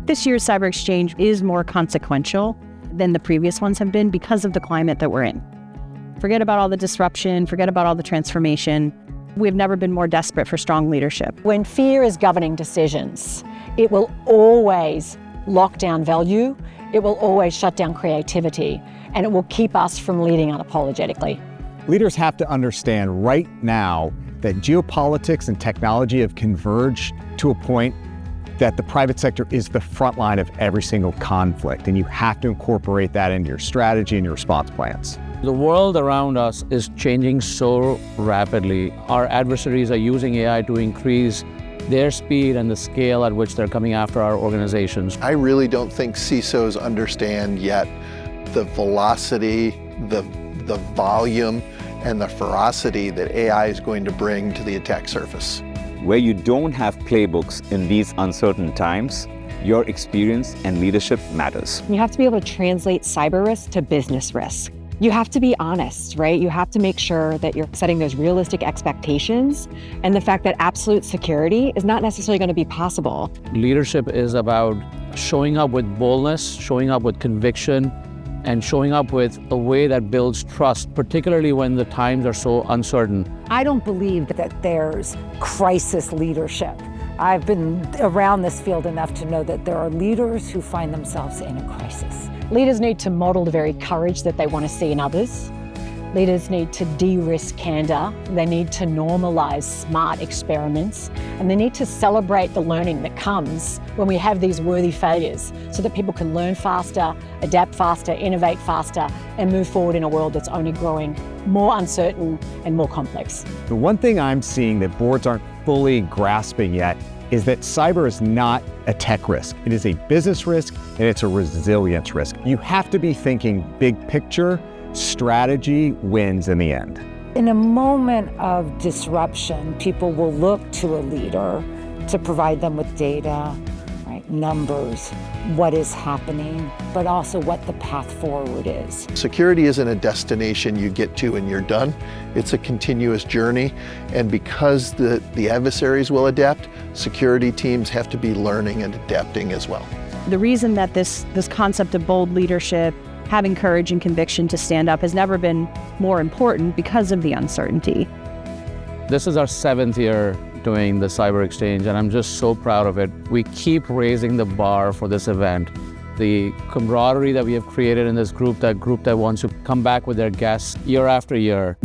this year's Cyber Exchange is more consequential than the previous ones have been because of the climate that we're in. Forget about all the disruption, forget about all the transformation. We've never been more desperate for strong leadership. When fear is governing decisions, it will always lock down value, it will always shut down creativity, and it will keep us from leading unapologetically. Leaders have to understand right now that geopolitics and technology have converged to a point that the private sector is the front line of every single conflict, and you have to incorporate that into your strategy and your response plans. The world around us is changing so rapidly. Our adversaries are using AI to increase their speed and the scale at which they're coming after our organizations. I really don't think CISOs understand yet the velocity, the volume, and the ferocity that AI is going to bring to the attack surface. Where you don't have playbooks in these uncertain times, your experience and leadership matters. You have to be able to translate cyber risk to business risk. You have to be honest, right? You have to make sure that you're setting those realistic expectations and the fact that absolute security is not necessarily going to be possible. Leadership is about showing up with boldness, showing up with conviction, and showing up with a way that builds trust, particularly when the times are so uncertain. I don't believe that there's crisis leadership. I've been around this field enough to know that there are leaders who find themselves in a crisis. Leaders need to model the very courage that they want to see in others. Leaders need to de-risk candor. They need to normalize smart experiments. And they need to celebrate the learning that comes when we have these worthy failures so that people can learn faster, adapt faster, innovate faster, and move forward in a world that's only growing more uncertain and more complex. The one thing I'm seeing that boards aren't fully grasping yet is that cyber is not a tech risk. It is a business risk and it's a resilience risk. You have to be thinking big picture. Strategy wins in the end. In a moment of disruption, people will look to a leader to provide them with data, right, numbers, what is happening, but also what the path forward is. Security isn't a destination you get to and you're done. It's a continuous journey, and because the adversaries will adapt, security teams have to be learning and adapting as well. The reason that this concept of bold leadership, having courage and conviction to stand up has never been more important because of the uncertainty. This is our 7th year doing the Cyber Exchange, and I'm just so proud of it. We keep raising the bar for this event. The camaraderie that we have created in this group, that wants to come back with their guests year after year.